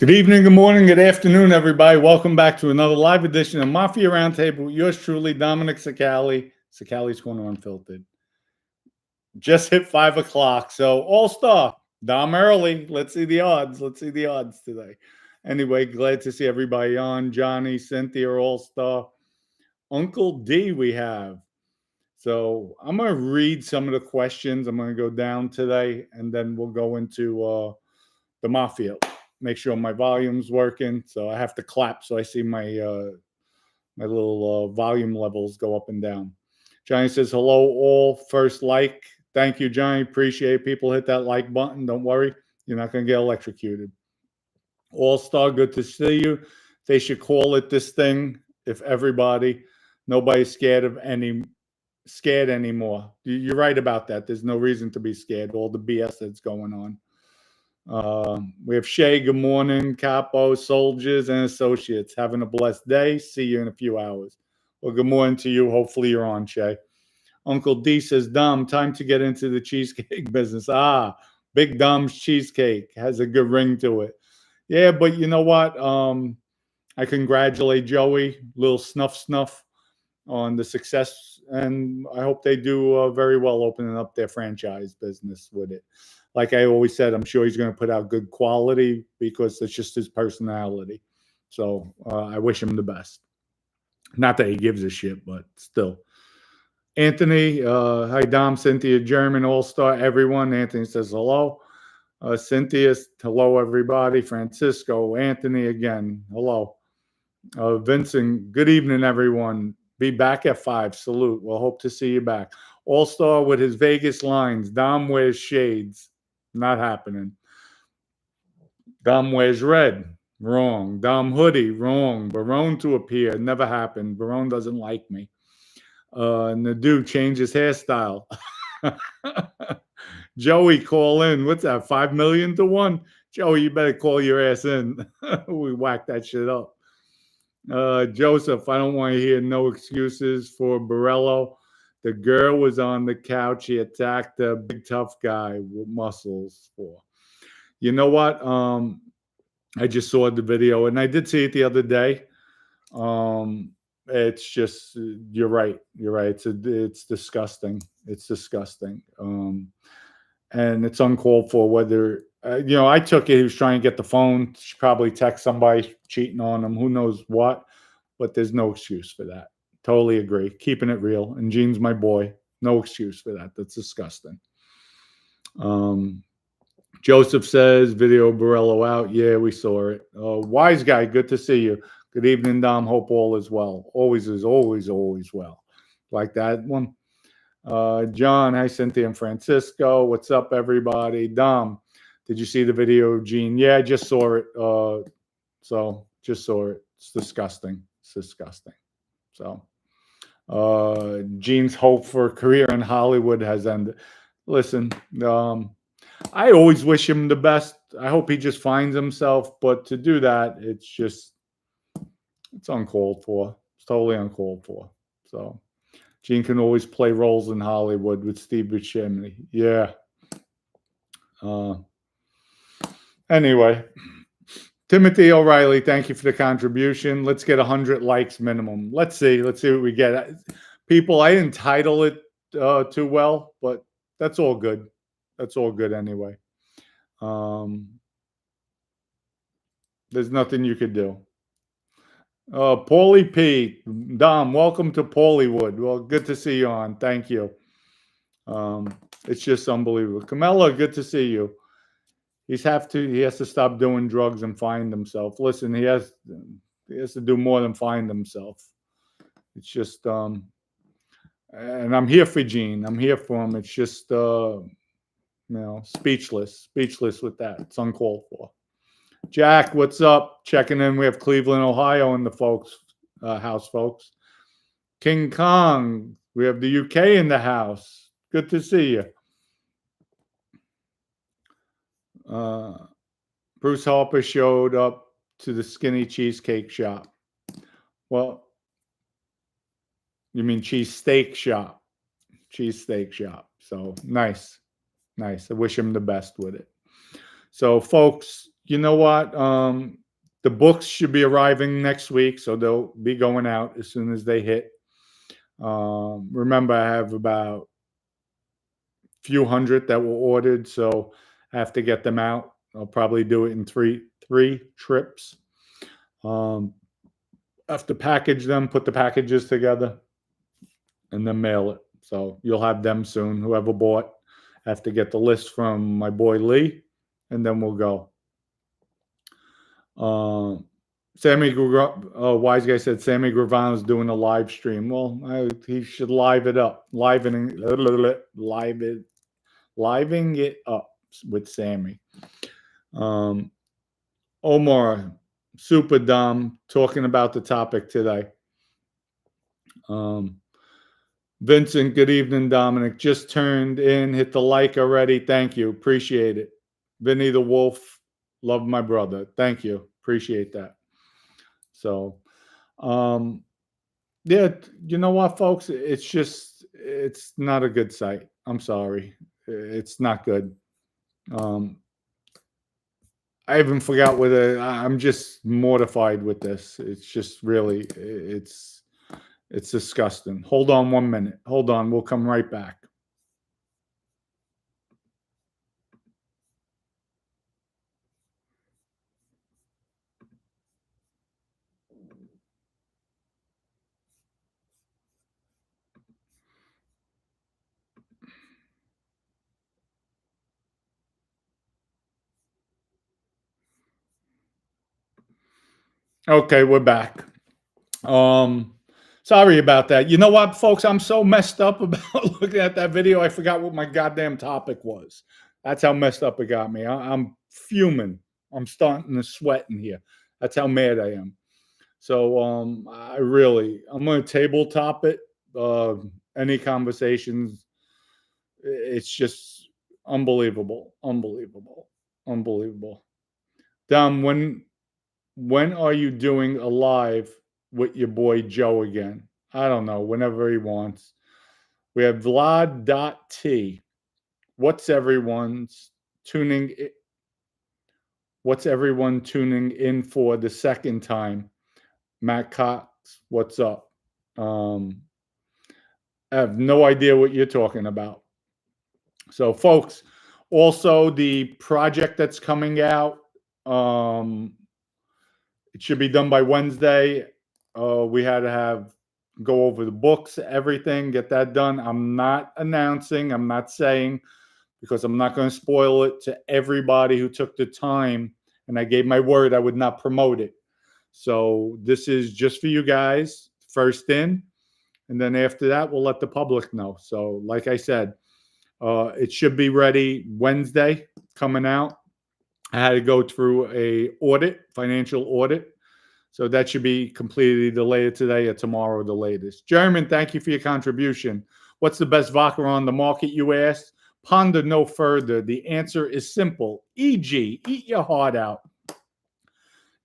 Good evening, good morning, good afternoon, everybody. Welcome back to another live edition of Mafia Roundtable with yours truly, Dominic Sicali. Sicali's Corner Unfiltered. Just hit 5 o'clock, so all-star. Dom early. Let's see the odds. Let's see the odds today. Anyway, glad to see everybody on. Johnny, Cynthia, all-star. Uncle D we have. So I'm going to read some of the questions. I'm going to go down today, and then we'll go into the Mafia. Make sure my volume's working. So I have to clap so I see my my little volume levels go up and down. Johnny says, hello all. First like. Thank you, Johnny. Appreciate it. People hit that like button. Don't worry. You're not going to get electrocuted. All-star, good to see you. They should call it this thing if nobody's scared anymore. You're right about that. There's no reason to be scared. All the BS that's going on. We have Shay, good morning, Capo, soldiers and associates. Having a blessed day. See you in a few hours. Well, good morning to you. Hopefully you're on, Shay. Uncle D says, Dom, time to get into the cheesecake business. Big Dom's cheesecake has a good ring to it. Yeah, but you know what? I congratulate Joey, little snuff on the success, and I hope they do very well opening up their franchise business with it. Like I always said, I'm sure he's going to put out good quality because it's just his personality. So I wish him the best. Not that he gives a shit, but still. Anthony, hi Dom, Cynthia, German, all-star, everyone. Anthony says hello. Cynthia, hello everybody. Francisco, Anthony again, hello. Vincent, good evening everyone. Be back at 5. Salute. We'll hope to see you back. All-star with his Vegas lines. Dom wears shades. Not happening. Dom wears red. Wrong. Dom hoodie. Wrong. Barone to appear. Never happened. Barone doesn't like me. Nadu changed his hairstyle. Joey, call in. What's that? 5 million to 1? Joey, you better call your ass in. We whack that shit up. Joseph, I don't want to hear no excuses for Burello. The girl was on the couch. He attacked a big tough guy with muscles for. You know what? I just saw the video, and I did see it the other day. It's just, you're right. You're right. It's disgusting. It's disgusting. And it's uncalled for. Whether I took it. He was trying to get the phone. She probably text somebody cheating on him. Who knows what? But there's no excuse for that. Totally agree. Keeping it real. And Gene's my boy. No excuse for that. That's disgusting. Joseph says, video Burello out. Yeah, we saw it. Wise guy, good to see you. Good evening, Dom. Hope all is well. Always is always well. Like that one. John, hi, Cynthia and Francisco. What's up, everybody? Dom, did you see the video of Gene? Yeah, I just saw it. So just saw it. It's disgusting. It's disgusting. So Gene's hope for a career in Hollywood has ended. Listen, I always wish him the best. I hope he just finds himself. But to do that, it's uncalled for. It's totally uncalled for. So Gene can always play roles in Hollywood with Steve Buscemi. Yeah. Anyway, Timothy O'Reilly, thank you for the contribution. Let's get 100 likes minimum. Let's see what we get. People, I didn't title it too well, but that's all good. That's all good anyway. There's nothing you could do. Paulie P. Dom, welcome to Paulywood. Well, good to see you on. Thank you. It's just unbelievable. Camilla, good to see you. He has to stop doing drugs and find himself. Listen, he has to do more than find himself. It's just and I'm here for Gene. I'm here for him. It's just speechless with that. It's uncalled for. Jack, what's up? Checking in. We have Cleveland, Ohio in the house, folks. King Kong, we have the UK in the house. Good to see you. Bruce Harper showed up to the skinny cheesecake shop. Well, you mean cheesesteak shop. Cheesesteak shop. So nice. I wish him the best with it. So, folks, You know what? The books should be arriving next week, so they'll be going out as soon as they hit. Remember, I have about few hundred that were ordered, so I have to get them out. I'll probably do it in three trips. Um, I have to package them, put the packages together, and then mail it. So you'll have them soon. Whoever bought, I have to get the list from my boy Lee, and then we'll go. Wise guy said Sammy Gravano's doing a live stream. Well, he should live it up, livening it up with Sammy. Omar, super dumb, talking about the topic today. Vincent, good evening, Dominic. Just turned in, hit the like already. Thank you. Appreciate it. Vinny the Wolf, love my brother. Thank you. Appreciate that. So, yeah, you know what, folks? It's not a good sight. I'm sorry. It's not good. I even forgot whether I'm just mortified with this. It's just really, it's disgusting. Hold on 1 minute. Hold on. We'll come right back. Okay, we're back. Sorry about that. You know what, folks? I'm so messed up about looking at that video. I forgot what my goddamn topic was. That's how messed up it got me. I'm fuming. I'm starting to sweat in here. That's how mad I am. So I'm going to tabletop it. Any conversations? It's just unbelievable. Dom, when are you doing a live with your boy Joe again? I don't know, whenever he wants. We have Vlad.T. What's everyone tuning in for the second time? Matt Cox, what's up? I have no idea what you're talking about. So, folks, also the project that's coming out, it should be done by Wednesday. We had to go over the books, everything, get that done. I'm not announcing, I'm not saying, because I'm not going to spoil it to everybody who took the time, and I gave my word I would not promote it. So this is just for you guys, first in, and then after that, we'll let the public know. So like I said, it should be ready Wednesday, coming out. I had to go through a financial audit. So that should be completed either later today or tomorrow, the latest. German, thank you for your contribution. What's the best vodka on the market, you asked? Ponder no further. The answer is simple. EG, eat your heart out.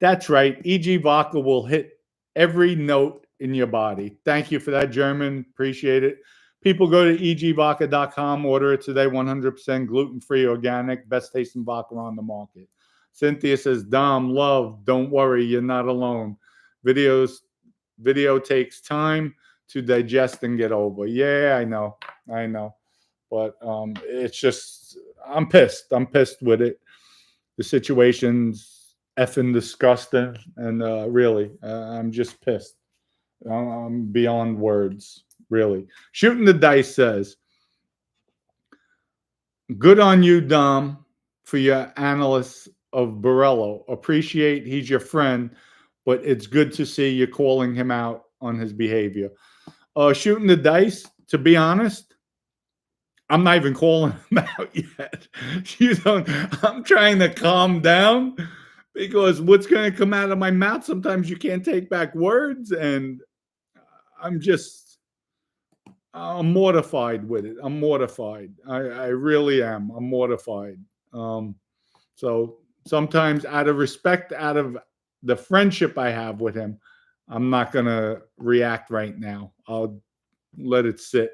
That's right. EG vodka will hit every note in your body. Thank you for that, German. Appreciate it. People go to egvodka.com, order it today, 100% gluten-free, organic, best tasting vodka on the market. Cynthia says, Dom, love, don't worry, you're not alone. Video takes time to digest and get over. Yeah, I know. But it's just, I'm pissed. I'm pissed with it. The situation's effing disgusting. And really, I'm just pissed. I'm beyond words, really. Shooting the Dice says, good on you, Dom, for your analysis of Burello. Appreciate he's your friend, but it's good to see you calling him out on his behavior. Shooting the Dice, to be honest, I'm not even calling him out yet. I'm trying to calm down, because what's going to come out of my mouth, sometimes you can't take back words, and I'm mortified with it. I'm mortified. I really am. I'm mortified. So sometimes, out of respect, out of the friendship I have with him, I'm not going to react right now. I'll let it sit.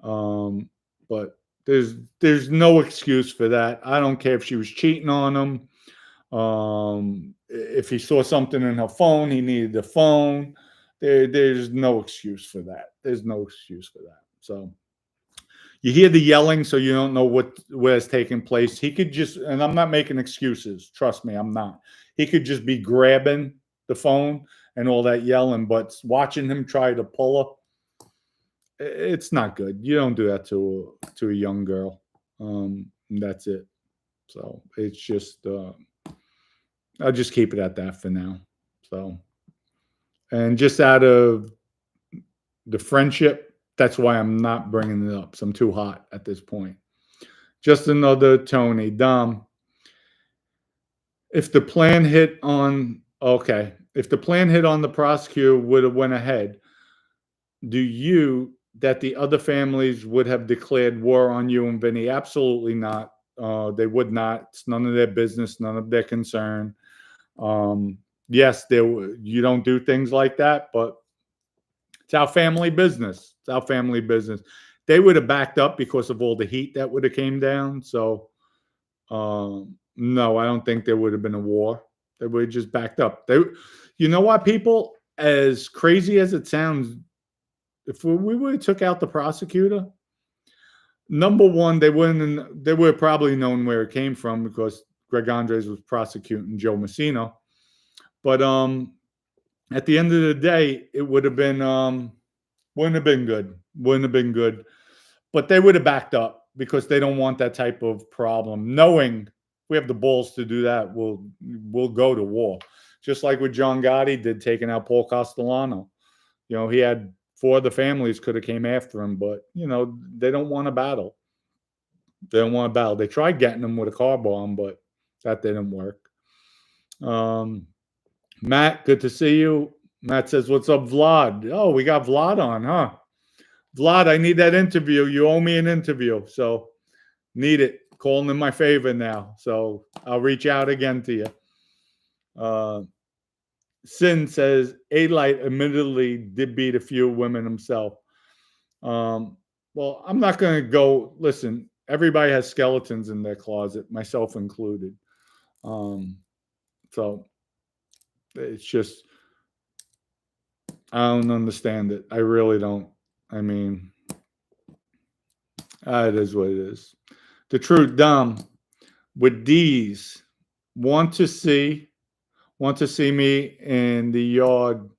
But there's no excuse for that. I don't care if she was cheating on him. If he saw something in her phone, he needed the phone. There's no excuse for that. There's no excuse for that. So you hear the yelling, so you don't know what is taking place. He could just, and I'm not making excuses. Trust me, I'm not. He could just be grabbing the phone and all that yelling, but watching him try to pull her, it's not good. You don't do that to a young girl. That's it. So it's just, I'll just keep it at that for now. So, and just out of the friendship, that's why I'm not bringing it up. So I'm too hot at this point. Just another Tony. Dom, if the plan hit on, okay, if the plan hit on the prosecutor would have went ahead, do you that the other families would have declared war on you and Vinny? Absolutely not. They would not. It's none of their business, none of their concern. Yes, you don't do things like that, but it's our family business. It's our family business. They would have backed up because of all the heat that would have came down. So, no, I don't think there would have been a war. They would have just backed up. You know what, people? As crazy as it sounds, if we would have took out the prosecutor, number one, they would have probably known where it came from because Greg Andres was prosecuting Joe Messina. But at the end of the day, it would have been wouldn't have been good. Wouldn't have been good. But they would have backed up because they don't want that type of problem. Knowing we have the balls to do that, we'll go to war. Just like what John Gotti did, taking out Paul Castellano. You know, he had 4 other families could have came after him, but you know they don't want to battle. They don't want to battle. They tried getting him with a car bomb, but that didn't work. Matt, good to see you. Matt says, "What's up, Vlad?" Oh, we got Vlad on, huh? Vlad, I need that interview. You owe me an interview, so need it. Calling in my favor now, so I'll reach out again to you. Sin says, A-Light admittedly did beat a few women himself. Well, I'm not going to go. Listen, everybody has skeletons in their closet, myself included. So it's just, I don't understand it. I really don't. I mean, it is what it is. The truth, Dom, with these, want to see me in the yard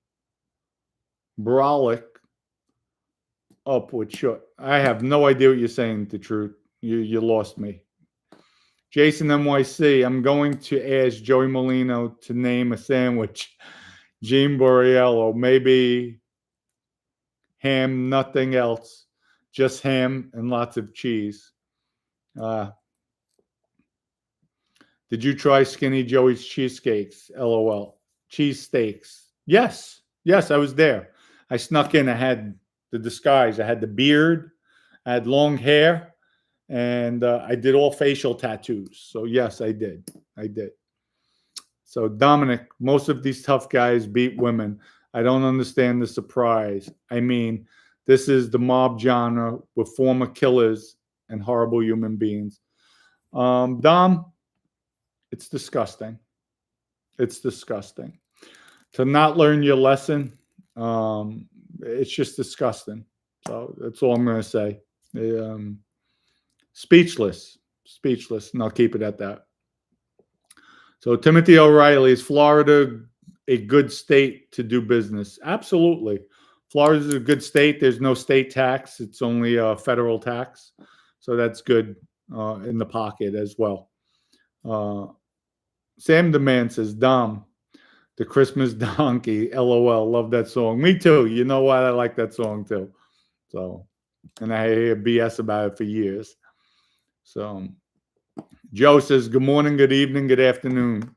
brolic up with short. I have no idea what you're saying, the truth. You lost me. Jason NYC, I'm going to ask Joey Molino to name a sandwich. Gene Burello, maybe ham, nothing else. Just ham and lots of cheese. Did you try Skinny Joey's cheesecakes? LOL. Cheesesteaks. Yes. Yes, I was there. I snuck in. I had the disguise. I had the beard. I had long hair. And I did all facial tattoos. So, yes, I did. I did. So, Dominic, most of these tough guys beat women. I don't understand the surprise. I mean, this is the mob genre with former killers and horrible human beings. Dom, it's disgusting. It's disgusting. To not learn your lesson, it's just disgusting. So that's all I'm going to say. Speechless. Speechless. And I'll keep it at that. So Timothy O'Reilly, is Florida a good state to do business? Absolutely. Florida is a good state. There's no state tax. It's only a federal tax. So that's good in the pocket as well. Sam Demand says, Dom, the Christmas Donkey, LOL. Love that song. Me too. You know what? I like that song too. So, and I hear BS about it for years. So, Joe says, good morning, good evening, good afternoon.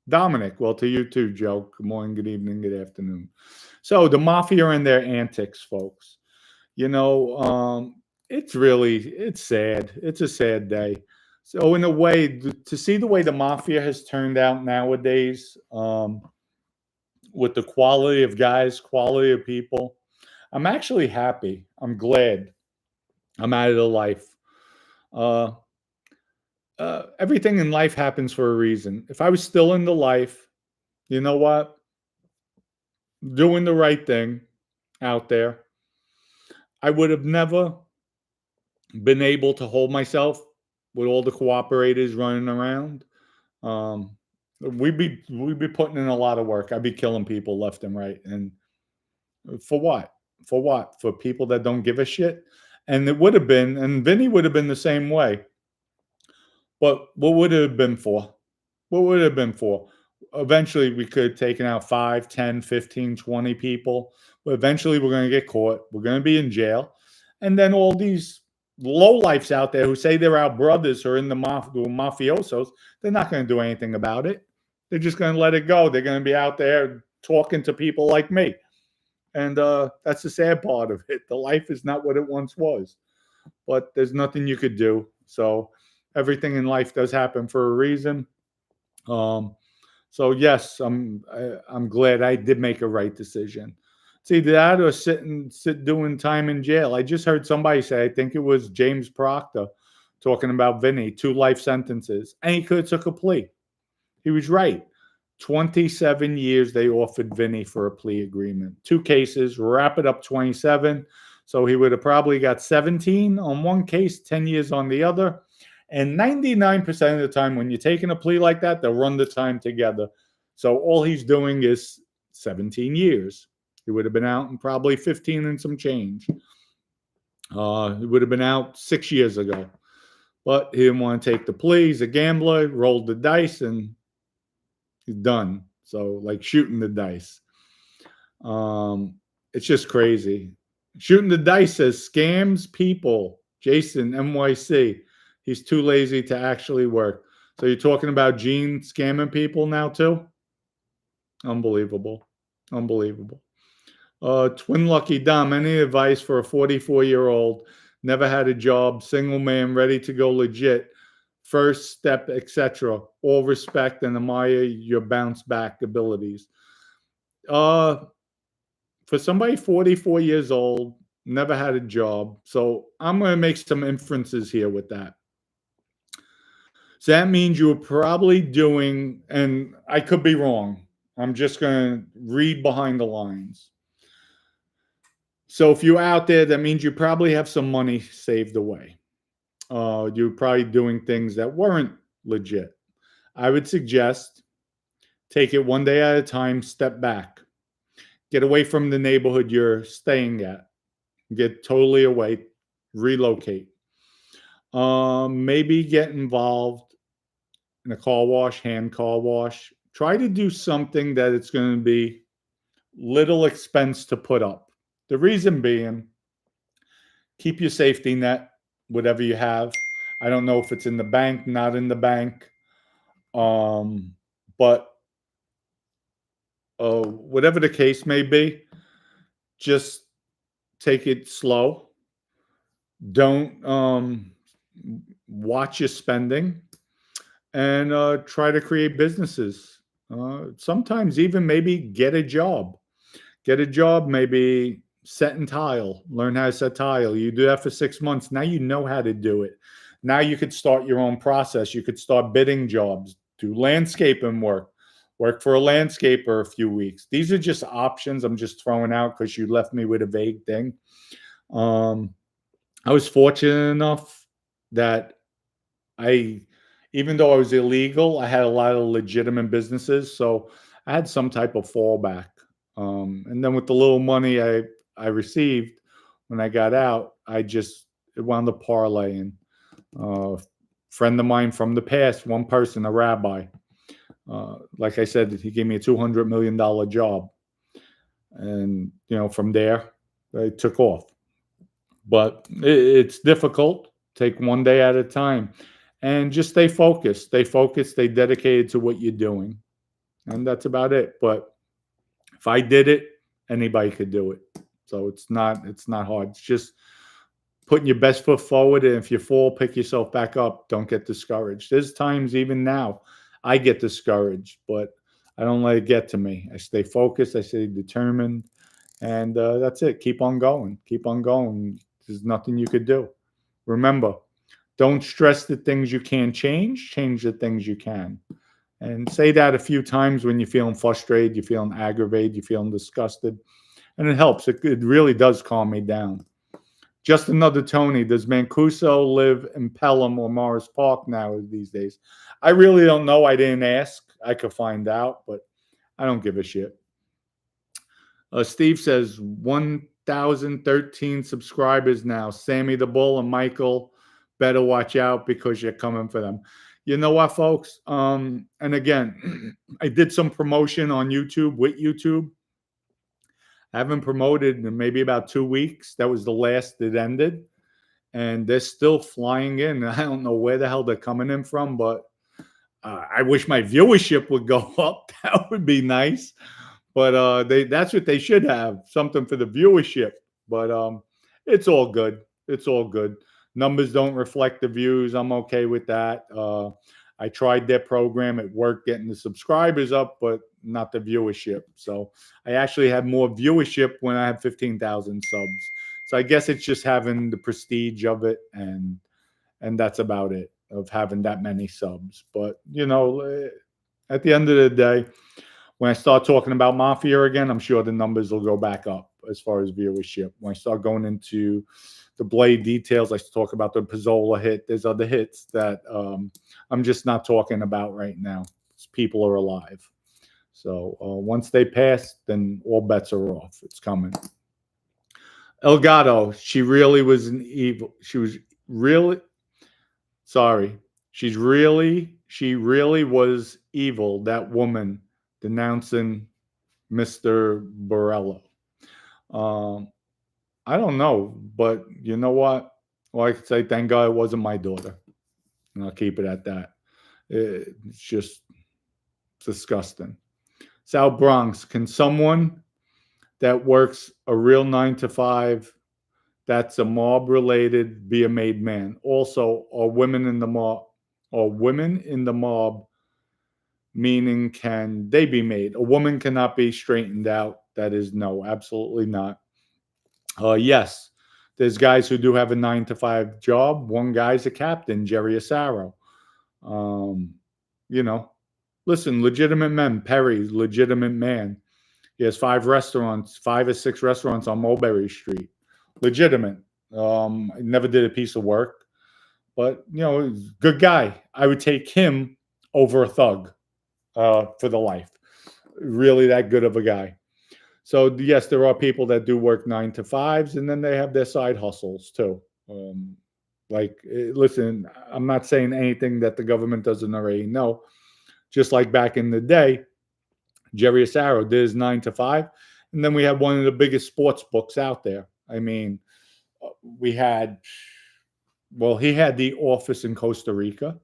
Dominic, well, to you too, Joe. Good morning, good evening, good afternoon. So, the Mafia and their antics, folks. You know, it's sad. It's a sad day. So, in a way, to see the way the Mafia has turned out nowadays, with the quality of guys, quality of people, I'm actually happy. I'm glad I'm out of the life. everything in life happens for a reason. If I was still in the life, you know what? Doing the right thing out there, I would have never been able to hold myself with all the cooperators running around. Um, we'd be putting in a lot of work. I'd be killing people left and right, and for what? For what? For people that don't give a shit. And it would have been, and Vinny would have been the same way. But what would it have been for? What would it have been for? Eventually, we could have taken out 5, 10, 15, 20 people. But eventually, we're going to get caught. We're going to be in jail. And then all these lowlifes out there who say they're our brothers or in the mafiosos, they're not going to do anything about it. They're just going to let it go. They're going to be out there talking to people like me. And that's the sad part of it. The life is not what it once was. But there's nothing you could do. So everything in life does happen for a reason. So yes, I'm glad I did make a right decision. It's either that or sit doing time in jail. I just heard somebody say, I think it was James Proctor, talking about Vinny, 2 life sentences, and he could have took a plea. He was right. 27 years they offered Vinny for a plea agreement. 2 cases, wrap it up 27. So he would have probably got 17 on one case, 10 years on the other. And 99% of the time when you're taking a plea like that, they'll run the time together. So all he's doing is 17 years. He would have been out in probably 15 and some change. He would have been out 6 years ago. But he didn't want to take the plea. He's a gambler, rolled the dice, and he's done. So like shooting the dice. It's just crazy. Shooting the dice says scams people. Jason, NYC. He's too lazy to actually work. So you're talking about Gene scamming people now too? Unbelievable. Unbelievable. Twin Lucky Dom, any advice for a 44-year-old, never had a job, single man, ready to go legit, first step, etc. All respect and admire your bounce back abilities. For somebody 44 years old, never had a job. So I'm going to make some inferences here with that. So that means you were probably doing, and I could be wrong. I'm just going to read behind the lines. So if you're out there, that means you probably have some money saved away. You're probably doing things that weren't legit. I would suggest take it one day at a time, step back. Get away from the neighborhood you're staying at. Get totally away, relocate. Maybe get involved in a car wash, hand car wash. Try to do something that it's going to be little expense to put up. The reason being, keep your safety net, whatever you have. I don't know if it's in the bank, not in the bank. But whatever the case may be, just take it slow. Don't watch your spending, and try to create businesses. Sometimes even maybe get a job. Get a job, maybe set and tile. Learn how to set tile. You do that for 6 months. Now you know how to do it. Now you could start your own process. You could start bidding jobs, do landscaping work, work for a landscaper a few weeks. These are just options I'm just throwing out because you left me with a vague thing. I was fortunate enough that even though I was illegal, I had a lot of legitimate businesses. So I had some type of fallback. And then with the little money I received when I got out, it wound up parlaying. Friend of mine from the past, one person, a rabbi, like I said, he gave me a $200 million job. And, from there, I took off. But it's difficult. Take one day at a time. And just stay focused. Stay focused. Stay dedicated to what you're doing. And that's about it. But if I did it, anybody could do it. So it's not hard. It's just putting your best foot forward. And if you fall, pick yourself back up. Don't get discouraged. There's times even now I get discouraged, but I don't let it get to me. I stay focused. I stay determined. And that's it. Keep on going. Keep on going. There's nothing you could do. Remember, Don't stress the things you can't change. Change the things you can. And say that a few times when you're feeling frustrated, you're feeling aggravated, you're feeling disgusted. And it helps. It really does calm me down. Just another Tony. Does Mancuso live in Pelham or Morris Park now these days? I really don't know. I didn't ask. I could find out, but I don't give a shit. Steve says 1,013 subscribers now. Sammy the Bull and Michael better watch out because you're coming for them. You know what, folks? And again, I did some promotion on YouTube with YouTube. I haven't promoted in maybe about 2 weeks. That was the last it ended. And they're still flying in. I don't know where the hell they're coming in from, but I wish my viewership would go up. That would be nice. But that's what they should have, something for the viewership. But it's all good. It's all good. Numbers don't reflect the views. I'm okay with that. I tried their program. It worked getting the subscribers up, but not the viewership. So I actually had more viewership when I had 15,000 subs. So I guess it's just having the prestige of it, and that's about it, of having that many subs. But, at the end of the day, when I start talking about Mafia again, I'm sure the numbers will go back up as far as viewership. When I start going into the Blade details, I talk about the Pizzola hit. There's other hits that I'm just not talking about right now. People are alive. So once they pass, then all bets are off. It's coming. Elgato, she really was an evil. She was really, sorry. She really was evil, that woman denouncing Mr. Burello. I don't know, but you know what? Well, I could say thank God it wasn't my daughter. And I'll keep it at that. It's just disgusting. South Bronx, can someone that works a real 9 to 5 that's a mob related be a made man? Also, are women in the mob, meaning can they be made? A woman cannot be straightened out. That is no, absolutely not. Yes, there's guys who do have a 9 to 5 job. One guy's a captain, Jerry Asaro. Listen, legitimate men. Perry, legitimate man. He has 5 restaurants, 5 or 6 restaurants on Mulberry Street. Legitimate. Never did a piece of work, but good guy. I would take him over a thug for the life. Really that good of a guy. So yes, there are people that do work 9 to 5s, and then they have their side hustles too. Listen, I'm not saying anything that the government doesn't already know. Just like back in the day, Jerry Asaro did his 9 to 5, and then we had one of the biggest sports books out there. I mean, he had the office in Costa Rica,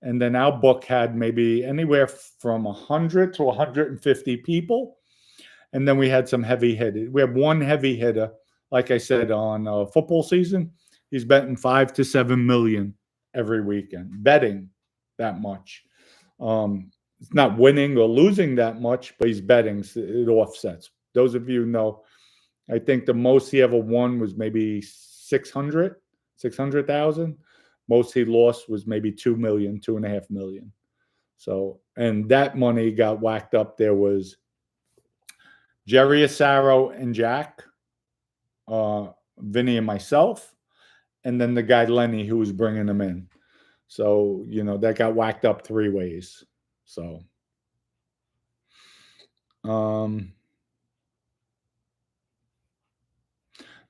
and then our book had maybe anywhere from 100 to 150 people. And then we had some heavy hitters. We have one heavy hitter, like I said, on football season. He's betting 5 to 7 million every weekend, betting that much. It's not winning or losing that much, but he's betting. So it offsets. Those of you know, I think the most he ever won was maybe 600,000. Most he lost was maybe 2 million, 2.5 million. So, and that money got whacked up. There was Jerry Asaro and Jack, Vinny and myself, and then the guy Lenny who was bringing them in. So, that got whacked up 3 ways. So,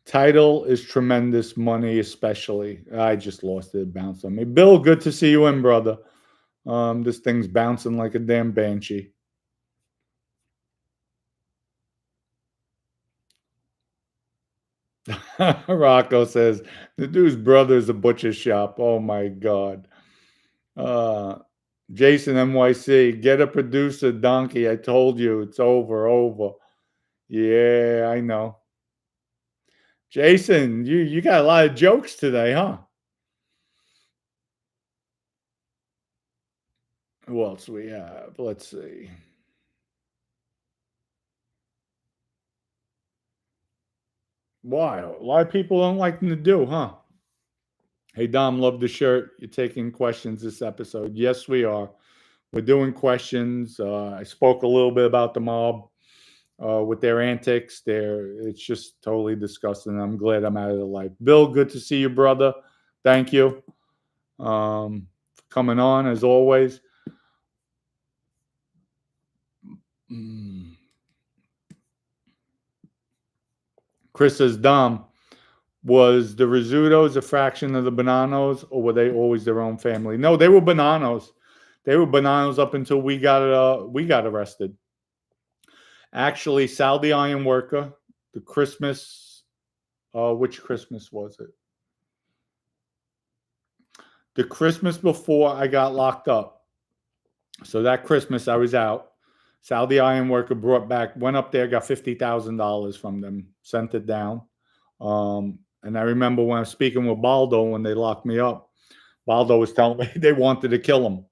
title is tremendous, money especially. I just lost it. It bounced on me. Bill, good to see you in, brother. This thing's bouncing like a damn banshee. Rocco says, the dude's brother is a butcher shop. Oh my God. Jason NYC, get a producer, donkey. I told you it's over. Yeah, I know. Jason, you got a lot of jokes today, huh? Who else we have? Let's see. Why? A lot of people don't like them to do, huh? Hey, Dom, love the shirt. You're taking questions this episode. Yes, we are. We're doing questions. I spoke a little bit about the mob with their antics. It's just totally disgusting. I'm glad I'm out of the life. Bill, good to see you, brother. Thank you for coming on, as always. Chris says, Dom, was the Rizzutos a fraction of the Bonanos, or were they always their own family? No, they were Bonanos. They were Bonanos up until we got arrested. Actually, Sal the Iron Worker, the Christmas, which Christmas was it? The Christmas before I got locked up. So that Christmas I was out. Sal the Iron Worker went up there, got $50,000 from them, sent it down. And I remember when I was speaking with Baldo when they locked me up, Baldo was telling me they wanted to kill him.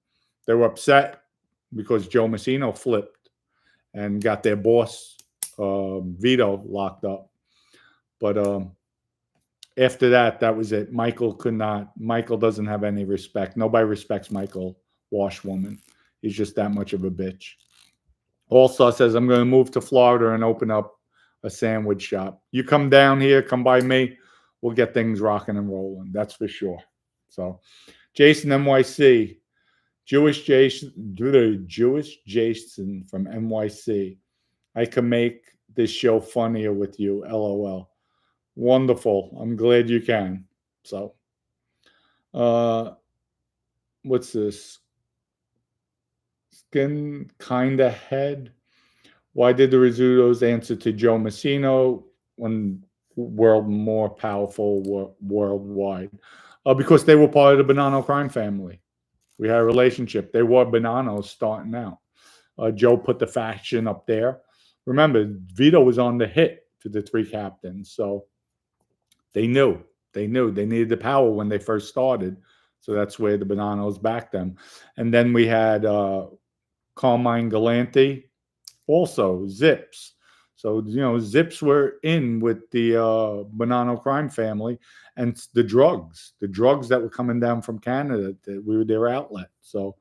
They were upset because Joe Messino flipped and got their boss, Vito, locked up. But after that was it. Michael doesn't have any respect. Nobody respects Michael Washwoman. He's just that much of a bitch. Also says, I'm going to move to Florida and open up a sandwich shop. You come down here, come by me. We'll get things rocking and rolling. That's for sure. So, Jason NYC, Jewish Jason from NYC. I can make this show funnier with you. LOL. Wonderful. I'm glad you can. So, what's this? Skin kinda head. Why did the Rizzutos answer to Joe Messino when world more powerful worldwide? Because they were part of the Bonanno crime family. We had a relationship. They were Bonanos starting out. Joe put the faction up there. Remember, Vito was on the hit to the three captains, so they knew they needed the power when they first started. So that's where the Bonanos backed them. And then we had Carmine Galante, also Zips. So, Zips were in with the Bonanno crime family, and the drugs that were coming down from Canada, that we were their outlet. So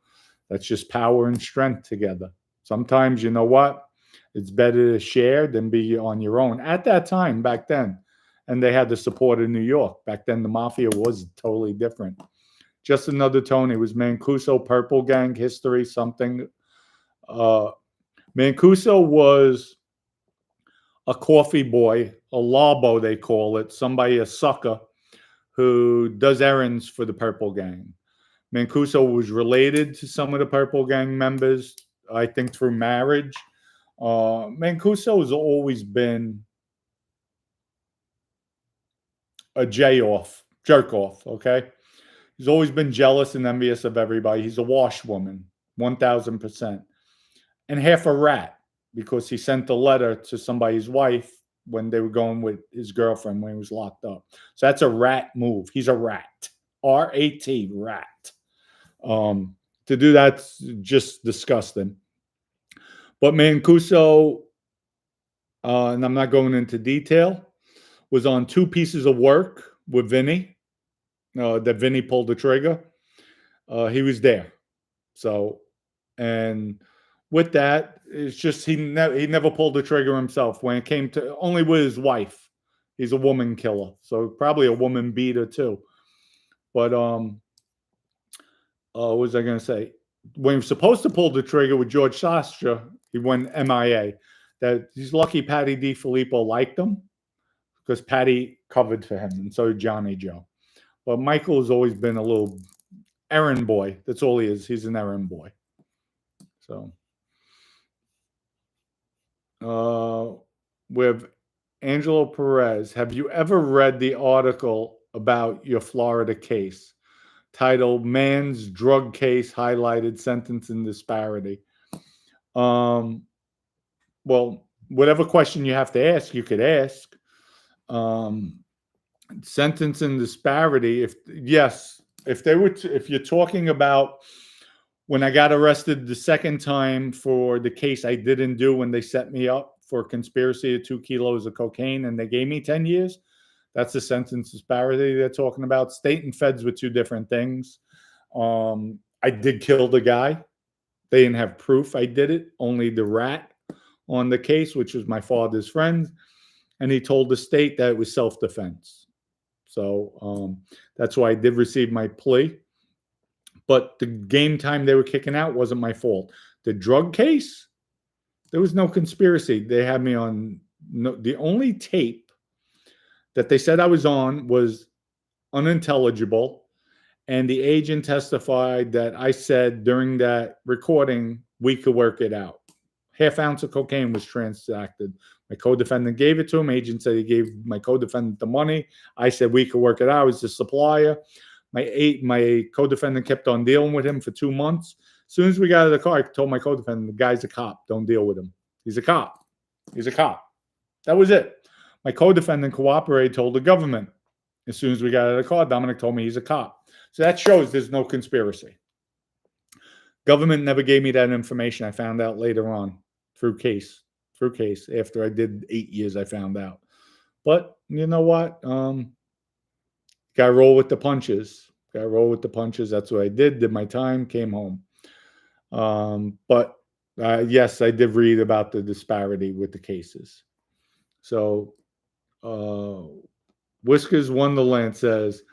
that's just power and strength together. Sometimes, you know what? It's better to share than be on your own. At that time, back then, and they had the support of New York. Back then, the Mafia was totally different. Just another Tony. Was Mancuso Purple Gang history something? Mancuso was a coffee boy, a labo they call it, somebody, a sucker, who does errands for the Purple Gang. Mancuso was related to some of the Purple Gang members, I think through marriage. Mancuso has always been a jerk off, okay? He's always been jealous and envious of everybody. He's a washwoman, 1,000%. And half a rat, because he sent a letter to somebody's wife when they were going with his girlfriend when he was locked up. So that's a rat move. He's a rat. R-A-T, rat. To do that's just disgusting. But Mancuso, and I'm not going into detail, was on 2 pieces of work with Vinny, that Vinny pulled the trigger. He was there. So, and with that, it's just he never pulled the trigger himself when it came to, only with his wife. He's a woman killer, so probably a woman beater too. But what was I going to say? When he was supposed to pull the trigger with George Sastra, he went MIA. That he's lucky Patty DiFilippo liked him, because Patty covered for him, and so did Johnny Joe. But Michael has always been a little errand boy. That's all he is. He's an errand boy. So, with Angelo Perez, have you ever read the article about your Florida case titled "Man's Drug Case Highlighted Sentencing Disparity"? Well, whatever question you have to ask, you could ask. Sentencing disparity. If you're talking about when I got arrested the second time for the case I didn't do when they set me up for conspiracy of 2 kilos of cocaine and they gave me 10 years, That's the sentence disparity they're talking about. State and feds were two different things. I did kill the guy. They didn't have proof I did it, only the rat on the case, which was my father's friend. And he told the state that it was self-defense. So that's why I did receive my plea. But the game time they were kicking out wasn't my fault. The drug case, there was no conspiracy. They had me on. No, the only tape that they said I was on was unintelligible. And the agent testified that I said during that recording, we could work it out. Half ounce of cocaine was transacted. My co-defendant gave it to him. Agent said he gave my co-defendant the money. I said we could work it out. I was the supplier. My co-defendant kept on dealing with him for 2 months. As soon as we got out of the car, I told my co-defendant, the guy's a cop. Don't deal with him. He's a cop. He's a cop. That was it. My co-defendant cooperated, told the government. As soon as we got out of the car, Dominic told me he's a cop. So that shows there's no conspiracy. Government never gave me that information. I found out later on through case. After I did 8 years, I found out. But you know what? Got to roll with the punches. That's what I did. Did my time, came home. But yes, I did read about the disparity with the cases. So Whiskers Wonderland says,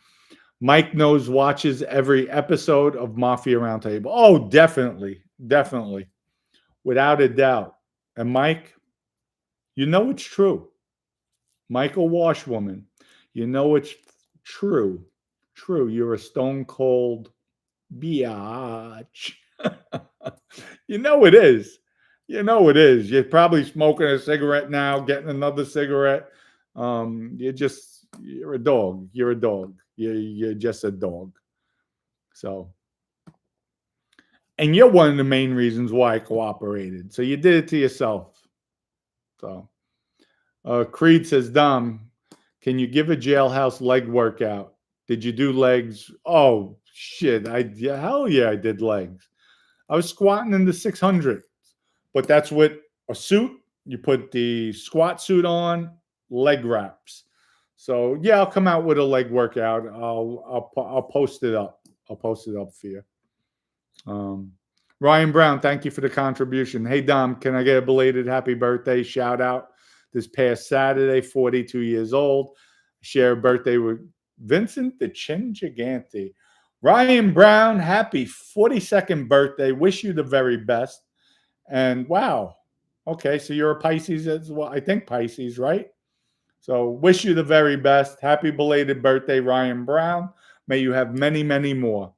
Mike knows watches every episode of Mafia Roundtable. Oh, definitely. Without a doubt. And Mike, you know it's true. Michael Washwoman, you know it's true. You're a stone cold biatch. You know it is. You're probably smoking a cigarette now, getting another cigarette. You're a dog. You're just a dog. So, and you're one of the main reasons why I cooperated. So you did it to yourself. So, Creed says, Dom, can you give a jailhouse leg workout? Did you do legs? Oh shit! Hell yeah, I did legs. I was squatting in the 600, but that's with a suit. You put the squat suit on, leg wraps. So yeah, I'll come out with a leg workout. I'll post it up. I'll post it up for you. Ryan Brown, thank you for the contribution. Hey Dom, can I get a belated happy birthday shout out? This past Saturday, 42 years old. Share a birthday with Vincent the Chin Gigante. Ryan Brown, happy 42nd birthday. Wish you the very best. And wow. Okay, so you're a Pisces as well. I think Pisces, right? So wish you the very best. Happy belated birthday, Ryan Brown. May you have many, many more.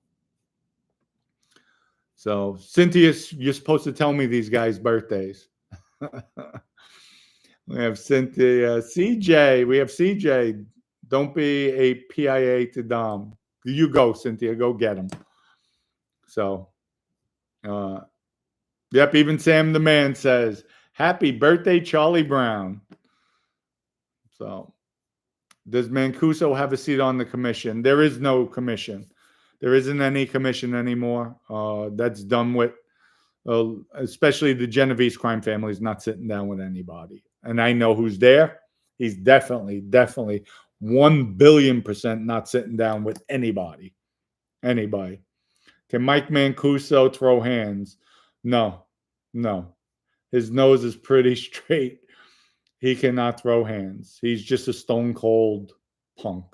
So Cynthia, you're supposed to tell me these guys' birthdays. We have Cynthia. CJ. We have CJ. Don't be a PIA to Dom. You go, Cynthia. Go get him. So, yep, even Sam the Man says, happy birthday, Charlie Brown. So, does Mancuso have a seat on the commission? There is no commission. There isn't any commission anymore. That's done with. Especially the Genovese crime family is not sitting down with anybody. And I know who's there. He's definitely 1 billion% not sitting down with anybody. Can Mike Mancuso throw hands? No. His nose is pretty straight. He cannot throw hands. He's just a stone cold punk.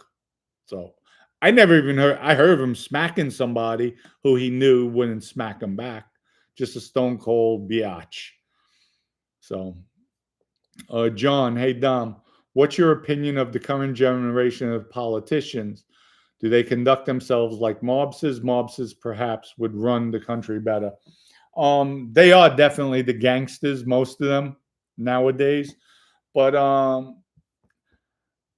So I never even heard. I heard of him smacking somebody who he knew wouldn't smack him back. Just a stone cold biatch. So, John, hey Dom, what's your opinion of the current generation of politicians? Do they conduct themselves like mobsters? Mobsters perhaps would run the country better. They are definitely the gangsters, most of them nowadays. But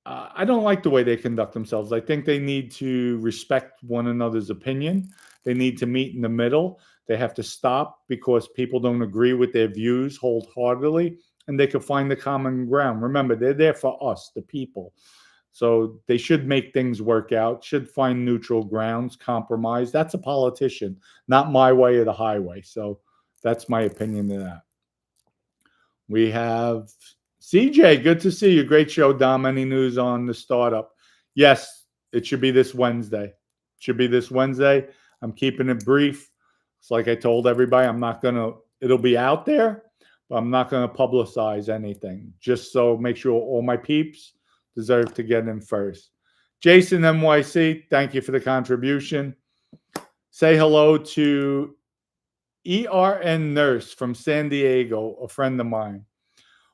I don't like the way they conduct themselves. I think they need to respect one another's opinion. They need to meet in the middle. They have to stop because people don't agree with their views wholeheartedly, and they can find the common ground. Remember, they're there for us, the people. So they should make things work out, should find neutral grounds, compromise. That's a politician, not my way or the highway. So that's my opinion of that. We have CJ, good to see you. Great show, Dom. Any news on the startup? Yes, it should be this Wednesday. Should be this Wednesday. I'm keeping it brief. It's like I told everybody, it'll be out there, but I'm not going to publicize anything. Just so make sure all my peeps deserve to get in first. Jason NYC, thank you for the contribution. Say hello to ERN Nurse from San Diego, a friend of mine.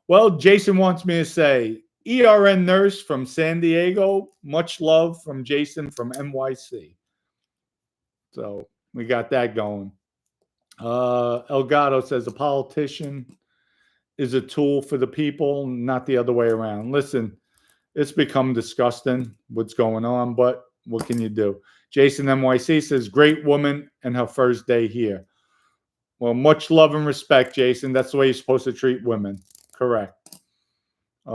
Well, Jason wants me to say, ERN Nurse from San Diego, much love from Jason from NYC. So we got that going. Elgato says a politician is a tool for the people, not the other way around. Listen, it's become disgusting what's going on, but what can you do? Jason NYC says, great woman and her first day here. Well, much love and respect, Jason. That's the way you're supposed to treat women. Correct. We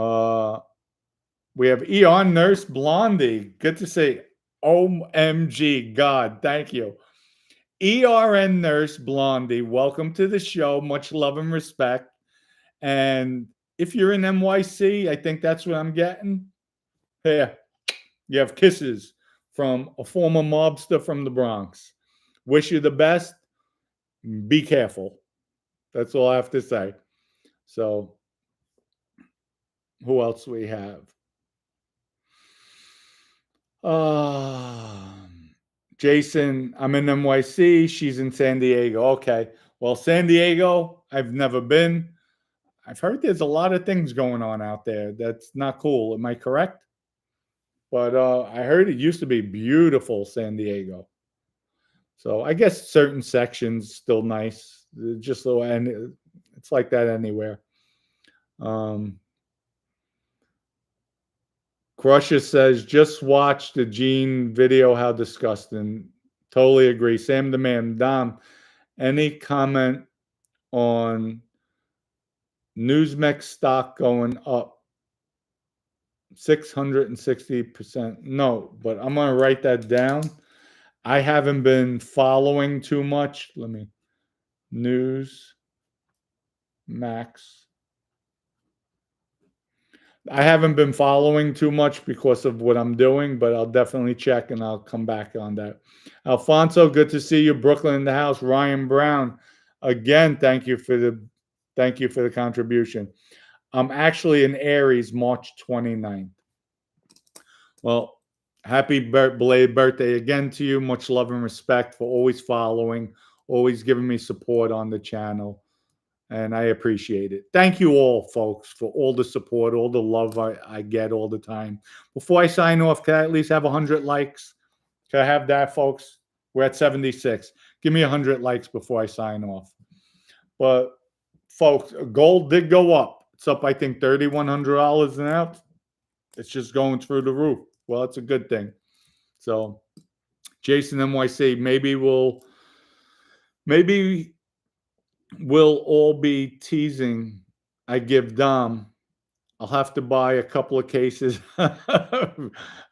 have Eon Nurse Blondie. Good to see. OMG, God, thank you. ERN Nurse Blondie, welcome to the show. Much love and respect. And if you're in NYC, I think that's what I'm getting. Here, you have kisses from a former mobster from the Bronx. Wish you the best. Be careful. That's all I have to say. So, who else we have? Jason, I'm in NYC. She's in San Diego. Okay. Well, San Diego, I've never been. I've heard there's a lot of things going on out there. That's not cool. Am I correct? But I heard it used to be beautiful, San Diego. So I guess certain sections still nice. Just so, and it's like that anywhere. Crusher says, just watch the Gene video. How disgusting. Totally agree. Sam the man. Dom, any comment on Newsmex stock going up 660%? No, but I'm going to write that down. I haven't been following too much. Let me. Newsmax. I haven't been following too much because of what I'm doing, but I'll definitely check and I'll come back on that. Alfonso, good to see you. Brooklyn in the house. Ryan Brown, again, thank you for the contribution. I'm actually in Aries, March 29th. Well, happy belated birthday again to you. Much love and respect for always following, always giving me support on the channel. And I appreciate it. Thank you all, folks, for all the support, all the love I get all the time. Before I sign off, can I at least have 100 likes? Can I have that, folks? We're at 76. Give me 100 likes before I sign off. But, folks, gold did go up. It's up, I think, $3,100 an ounce. It's just going through the roof. Well, it's a good thing. So, Jason NYC, maybe we'll all be teasing. I give Dom. I'll have to buy a couple of cases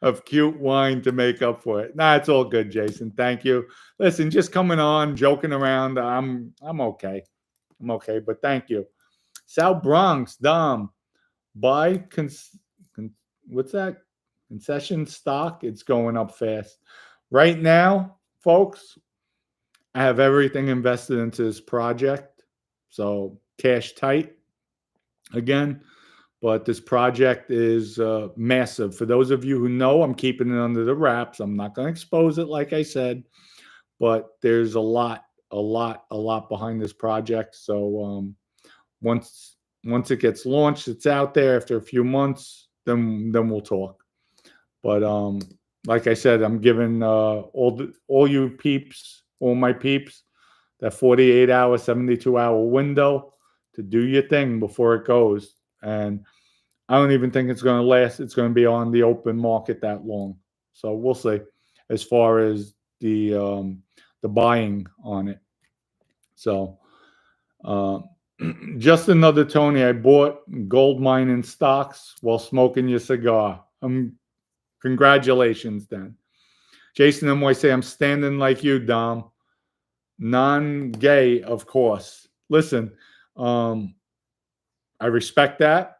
of cute wine to make up for it. Nah, it's all good, Jason. Thank you. Listen, just coming on, joking around. I'm okay. I'm okay, but thank you. South Bronx, Dom. Buy what's that? Concession stock. It's going up fast. Right now, folks, I have everything invested into this project. So cash tight again. But this project is massive. For those of you who know, I'm keeping it under the wraps. I'm not going to expose it, like I said. But there's a lot behind this project. So once it gets launched, it's out there. After a few months, then we'll talk. But like I said, I'm giving all you peeps, all my peeps, that 48-hour, 72-hour window to do your thing before it goes. And I don't even think it's going to last. It's going to be on the open market that long. So we'll see as far as the buying on it. So just another Tony, I bought gold mining stocks while smoking your cigar. Congratulations, Dan. Jason NYC, I'm standing like you, Dom. Non-gay, of course. Listen, I respect that.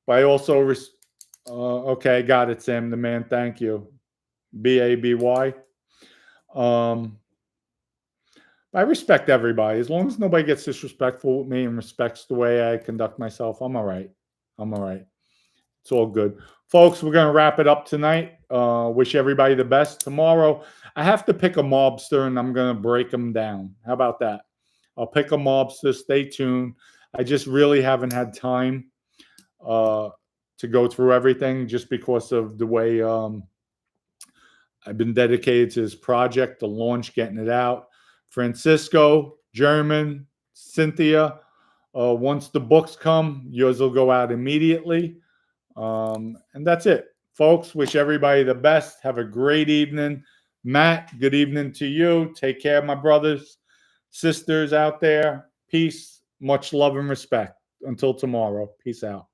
But I also, okay, got it, Sam the man. Thank you. BABY. I respect everybody. As long as nobody gets disrespectful with me and respects the way I conduct myself, I'm all right. I'm all right. It's all good. Folks, we're going to wrap it up tonight. Wish everybody the best. Tomorrow, I have to pick a mobster and I'm going to break them down. How about that? I'll pick a mobster. Stay tuned. I just really haven't had time to go through everything just because of the way I've been dedicated to this project, the launch, getting it out. Francisco, German, Cynthia, once the books come, yours will go out immediately. And that's it. Folks, wish everybody the best. Have a great evening. Matt, good evening to you. Take care, my brothers, sisters out there. Peace, much love and respect. Until tomorrow. Peace out.